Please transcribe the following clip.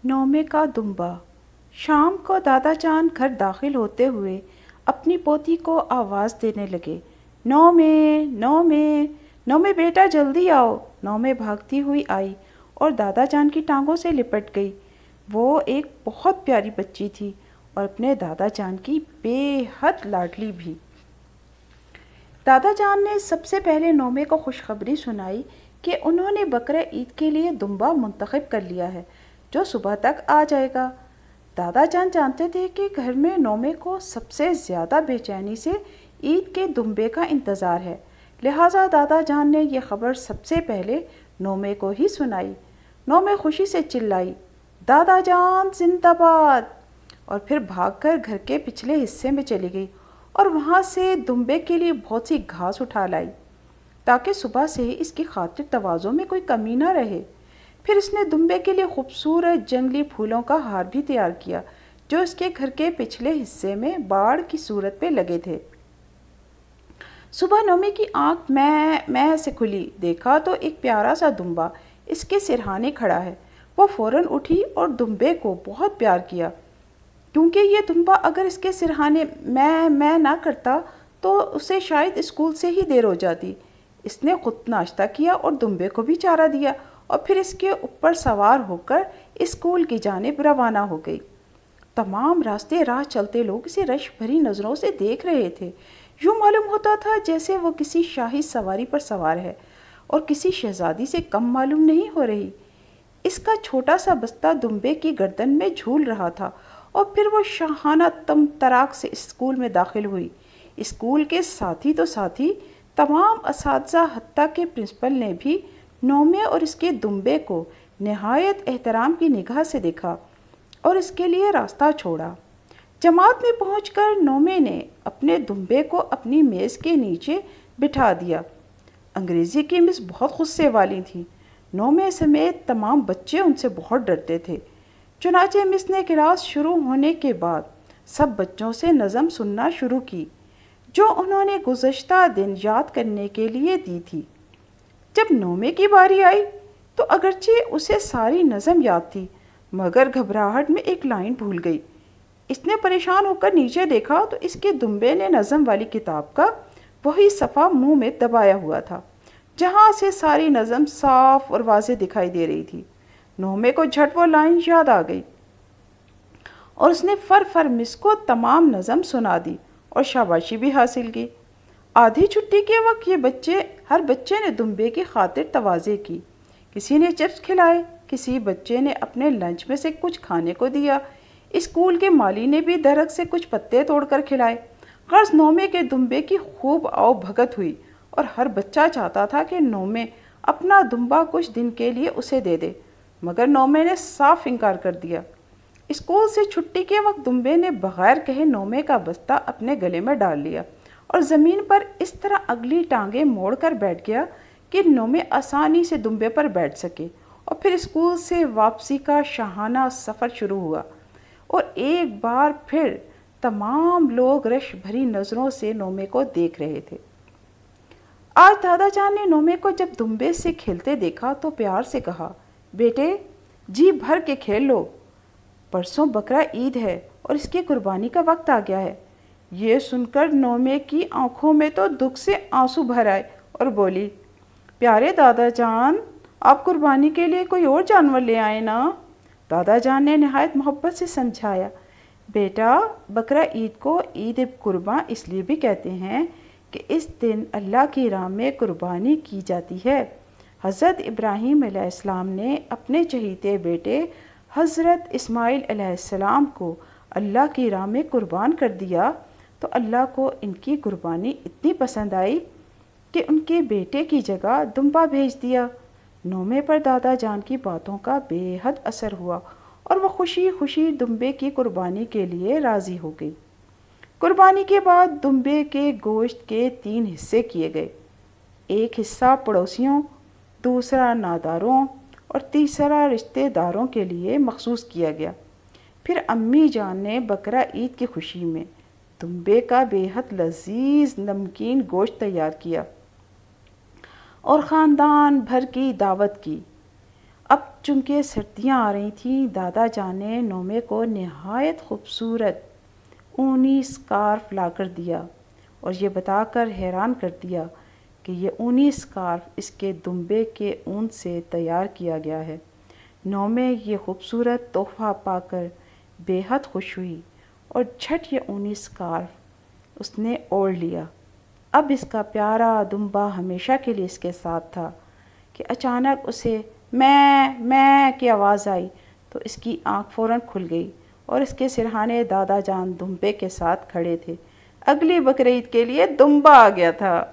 نومے کا دمبا۔ شام کو دادا جان گھر داخل ہوتے ہوئے اپنی پوتی کو آواز دینے لگے، نومے، نومے، نومے بیٹا جلدی آؤ۔ نومے بھاگتی ہوئی آئی اور دادا جان کی ٹانگوں سے لپٹ گئی۔ وہ ایک بہت پیاری بچی تھی اور اپنے دادا جان کی بے حد لاڈلی بھی۔ دادا جان نے سب سے پہلے نومے کو خوشخبری سنائی کہ انہوں نے بقرہ عید کے لیے دمبا منتخب کر لیا ہے جو صبح تک آ جائے گا۔ دادا جان جانتے تھے کہ گھر میں نومے کو سب سے زیادہ بے چینی سے عید کے دمبے کا انتظار ہے، لہٰذا دادا جان نے یہ خبر سب سے پہلے نومے کو ہی سنائی۔ نومے خوشی سے چلائی، دادا جان زندہ باد، اور پھر بھاگ کر گھر کے پچھلے حصے میں چلی گئی اور وہاں سے دمبے کے لیے بہت سی گھاس اٹھا لائی تاکہ صبح سے اس کی خاطر تواضع میں کوئی کمی نہ رہے۔ پھر اس نے دمبے کے لیے خوبصورت جنگلی پھولوں کا ہار بھی تیار کیا جو اس کے گھر کے پچھلے حصے میں باڑ کی صورت پہ لگے تھے۔ صبح نومے کی آنکھ میں سے کھلی، دیکھا تو ایک پیارا سا دمبا اس کے سرہانے کھڑا ہے۔ وہ فوراً اٹھی اور دمبے کو بہت پیار کیا، کیونکہ یہ دمبا اگر اس کے سرہانے میں نہ کرتا تو اسے شاید اسکول سے ہی دیر ہو جاتی۔ اس نے خود ناشتہ کیا اور دمبے کو بھی چارہ دیا اور پھر اس کے اوپر سوار ہو کر اسکول کی جانب روانہ ہو گئی۔ تمام راستے راہ چلتے لوگ اسے رش بھری نظروں سے دیکھ رہے تھے۔ یوں معلوم ہوتا تھا جیسے وہ کسی شاہی سواری پر سوار ہے اور کسی شہزادی سے کم معلوم نہیں ہو رہی۔ اس کا چھوٹا سا بستہ دمبے کی گردن میں جھول رہا تھا اور پھر وہ شاہانہ تراک سے اسکول میں داخل ہوئی۔ اسکول کے ساتھی تو ساتھی، تمام اساتذہ حتیٰ کہ پرنسپل نے بھی نومے اور اس کے دمبے کو نہایت احترام کی نگاہ سے دیکھا اور اس کے لیے راستہ چھوڑا۔ جماعت میں پہنچ کر نومے نے اپنے دمبے کو اپنی میز کے نیچے بٹھا دیا۔ انگریزی کی مس بہت غصے والی تھی۔ نومے سمیت تمام بچے ان سے بہت ڈرتے تھے۔ چنانچہ مس نے کلاس شروع ہونے کے بعد سب بچوں سے نظم سننا شروع کی جو انہوں نے گزشتہ دن یاد کرنے کے لیے دی تھی۔ جب نومے کی باری آئی تو اگرچہ اسے ساری نظم یاد تھی مگر گھبراہٹ میں ایک لائن بھول گئی۔ اس نے پریشان ہو کر نیچے دیکھا تو اس کے دمبے نے نظم والی کتاب کا وہی صفحہ منہ میں دبایا ہوا تھا جہاں سے ساری نظم صاف اور واضح دکھائی دے رہی تھی۔ نومے کو جھٹ وہ لائن یاد آ گئی اور اس نے فر مس کو تمام نظم سنا دی اور شاباشی بھی حاصل کی۔ آدھی چھٹی کے وقت ہر بچے نے دمبے کی خاطر تواضع کی۔ کسی نے چپس کھلائے، کسی بچے نے اپنے لنچ میں سے کچھ کھانے کو دیا، اسکول کے مالی نے بھی درخت سے کچھ پتے توڑ کر کھلائے۔ غرض نومے کے دمبے کی خوب آؤ بھگت ہوئی اور ہر بچہ چاہتا تھا کہ نومے اپنا دمبا کچھ دن کے لیے اسے دے دے، مگر نومے نے صاف انکار کر دیا۔ اسکول سے چھٹی کے وقت دمبے نے بغیر کہے نومے کا بستہ اپنے گلے میں ڈال لیا اور زمین پر اس طرح اگلی ٹانگیں موڑ کر بیٹھ گیا کہ نومے آسانی سے دمبے پر بیٹھ سکے، اور پھر اسکول سے واپسی کا شاہانہ سفر شروع ہوا اور ایک بار پھر تمام لوگ رش بھری نظروں سے نومے کو دیکھ رہے تھے۔ آج دادا جان نے نومے کو جب دمبے سے کھیلتے دیکھا تو پیار سے کہا، بیٹے جی بھر کے کھیل لو، پرسوں بقرہ عید ہے اور اس کی قربانی کا وقت آ گیا ہے۔ یہ سن کر نومے کی آنکھوں میں تو دکھ سے آنسو بھر آئے اور بولی، پیارے دادا جان آپ قربانی کے لیے کوئی اور جانور لے آئے نا۔ دادا جان نے نہایت محبت سے سمجھایا، بیٹا بقرہ عید کو عید قرباں اس لیے بھی کہتے ہیں کہ اس دن اللہ کی راہ میں قربانی کی جاتی ہے۔ حضرت ابراہیم علیہ السلام نے اپنے چہیتے بیٹے حضرت اسماعیل علیہ السلام کو اللہ کی راہ میں قربان کر دیا تو اللہ کو ان کی قربانی اتنی پسند آئی کہ ان کے بیٹے کی جگہ دمبا بھیج دیا۔ نومے پر دادا جان کی باتوں کا بے حد اثر ہوا اور وہ خوشی خوشی دمبے کی قربانی کے لیے راضی ہو گئی۔ قربانی کے بعد دمبے کے گوشت کے 3 حصے کیے گئے، ایک حصہ پڑوسیوں، دوسرا ناداروں اور تیسرا رشتہ داروں کے لیے مخصوص کیا گیا۔ پھر امی جان نے بقرہ عید کی خوشی میں دمبے کا بے حد لذیذ نمکین گوشت تیار کیا اور خاندان بھر کی دعوت کی۔ اب چونکہ سردیاں آ رہی تھیں، دادا جان نے نومے کو نہایت خوبصورت اونی اسکارف لا کر دیا اور یہ بتا کر حیران کر دیا کہ یہ اونی اسکارف اس کے دمبے کے اون سے تیار کیا گیا ہے۔ نومے یہ خوبصورت تحفہ پا کر بے حد خوش ہوئی اور جھٹ یہ اونی اسکارف اس نے اوڑھ لیا۔ اب اس کا پیارا دمبا ہمیشہ کے لیے اس کے ساتھ تھا کہ اچانک اسے میں کی آواز آئی تو اس کی آنکھ فوراً کھل گئی اور اس کے سرہانے دادا جان دمبے کے ساتھ کھڑے تھے۔ اگلی بقرعید کے لیے دمبا آ گیا تھا۔